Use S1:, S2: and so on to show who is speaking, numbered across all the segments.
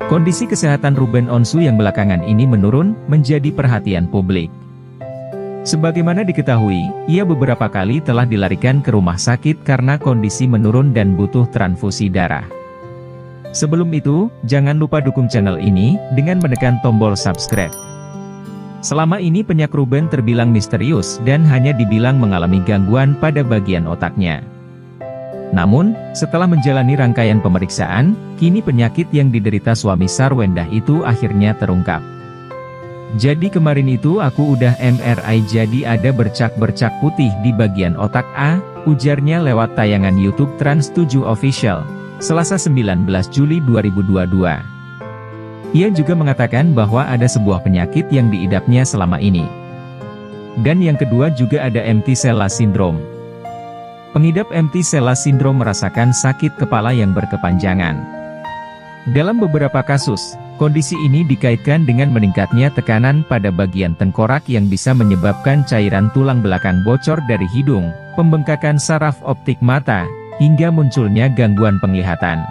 S1: Kondisi kesehatan Ruben Onsu yang belakangan ini menurun, menjadi perhatian publik. Sebagaimana diketahui, ia beberapa kali telah dilarikan ke rumah sakit karena kondisi menurun dan butuh transfusi darah. Sebelum itu, jangan lupa dukung channel ini, dengan menekan tombol subscribe. Selama ini penyak Ruben terbilang misterius dan hanya dibilang mengalami gangguan pada bagian otaknya. Namun, setelah menjalani rangkaian pemeriksaan, kini penyakit yang diderita suami Sarwendah itu akhirnya terungkap. Jadi kemarin itu aku udah MRI jadi ada bercak-bercak putih di bagian otak ujarnya lewat tayangan YouTube Trans7 Official, Selasa 19 Juli 2022. Ia juga mengatakan bahwa ada sebuah penyakit yang diidapnya selama ini. Dan yang kedua juga ada empty sella syndrome. Pengidap empty sella syndrome merasakan sakit kepala yang berkepanjangan. Dalam beberapa kasus, kondisi ini dikaitkan dengan meningkatnya tekanan pada bagian tengkorak yang bisa menyebabkan cairan tulang belakang bocor dari hidung, pembengkakan saraf optik mata, hingga munculnya gangguan penglihatan.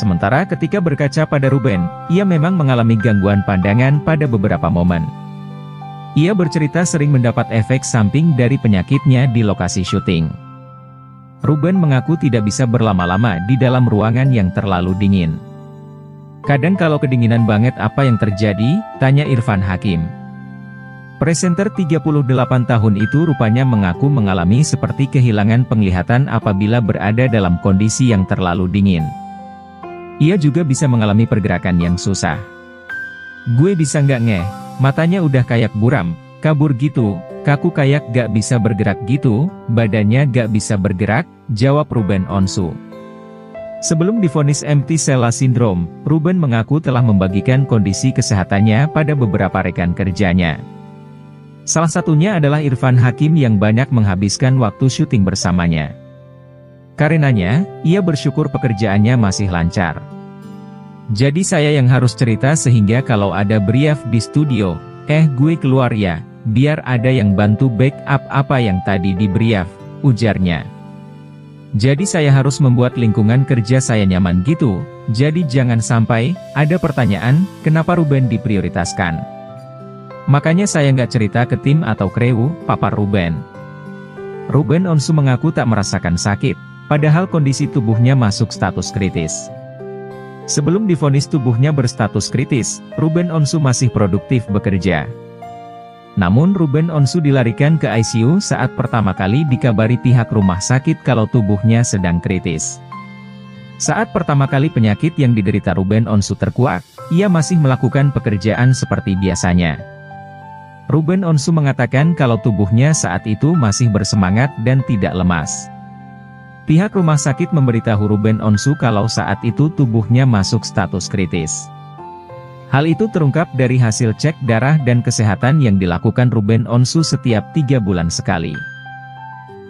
S1: Sementara ketika berkaca pada Ruben, ia memang mengalami gangguan pandangan pada beberapa momen. Ia bercerita sering mendapat efek samping dari penyakitnya di lokasi syuting. Ruben mengaku tidak bisa berlama-lama di dalam ruangan yang terlalu dingin. Kadang kalau kedinginan banget apa yang terjadi? Tanya Irfan Hakim. Presenter 38 tahun itu rupanya mengaku mengalami seperti kehilangan penglihatan apabila berada dalam kondisi yang terlalu dingin. Ia juga bisa mengalami pergerakan yang susah. Gue bisa nggak ngeh, matanya udah kayak buram, kabur gitu, kaku kayak gak bisa bergerak gitu, badannya gak bisa bergerak, jawab Ruben Onsu. Sebelum divonis empty sella syndrome, Ruben mengaku telah membagikan kondisi kesehatannya pada beberapa rekan kerjanya. Salah satunya adalah Irfan Hakim yang banyak menghabiskan waktu syuting bersamanya. Karenanya, ia bersyukur pekerjaannya masih lancar. Jadi saya yang harus cerita sehingga kalau ada brief di studio, gue keluar ya, biar ada yang bantu backup apa yang tadi di brief, ujarnya. Jadi saya harus membuat lingkungan kerja saya nyaman gitu, jadi jangan sampai ada pertanyaan, kenapa Ruben diprioritaskan. Makanya saya nggak cerita ke tim atau kru, papar Ruben. Ruben Onsu mengaku tak merasakan sakit, padahal kondisi tubuhnya masuk status kritis. Sebelum divonis tubuhnya berstatus kritis, Ruben Onsu masih produktif bekerja. Namun Ruben Onsu dilarikan ke ICU saat pertama kali dikabari pihak rumah sakit kalau tubuhnya sedang kritis. Saat pertama kali penyakit yang diderita Ruben Onsu terkuak, ia masih melakukan pekerjaan seperti biasanya. Ruben Onsu mengatakan kalau tubuhnya saat itu masih bersemangat dan tidak lemas. Pihak rumah sakit memberitahu Ruben Onsu kalau saat itu tubuhnya masuk status kritis. Hal itu terungkap dari hasil cek darah dan kesehatan yang dilakukan Ruben Onsu setiap 3 bulan sekali.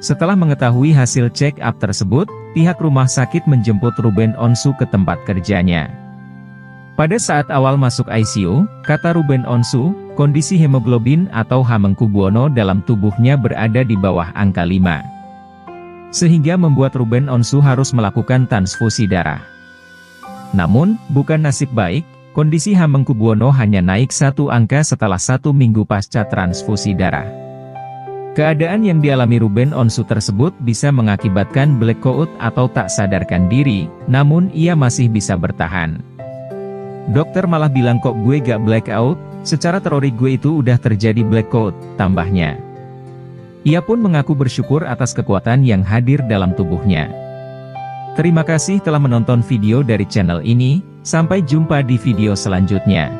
S1: Setelah mengetahui hasil check up tersebut, pihak rumah sakit menjemput Ruben Onsu ke tempat kerjanya. Pada saat awal masuk ICU, kata Ruben Onsu, kondisi hemoglobin atau Hamengkubuwono dalam tubuhnya berada di bawah angka 5. Sehingga membuat Ruben Onsu harus melakukan transfusi darah. Namun, bukan nasib baik, kondisi Hamengkubuwono hanya naik 1 angka setelah 1 minggu pasca transfusi darah. Keadaan yang dialami Ruben Onsu tersebut bisa mengakibatkan blackout atau tak sadarkan diri, namun ia masih bisa bertahan. Dokter malah bilang kok gue gak blackout, secara teori gue itu udah terjadi blackout, tambahnya. Ia pun mengaku bersyukur atas kekuatan yang hadir dalam tubuhnya. Terima kasih telah menonton video dari channel ini, sampai jumpa di video selanjutnya.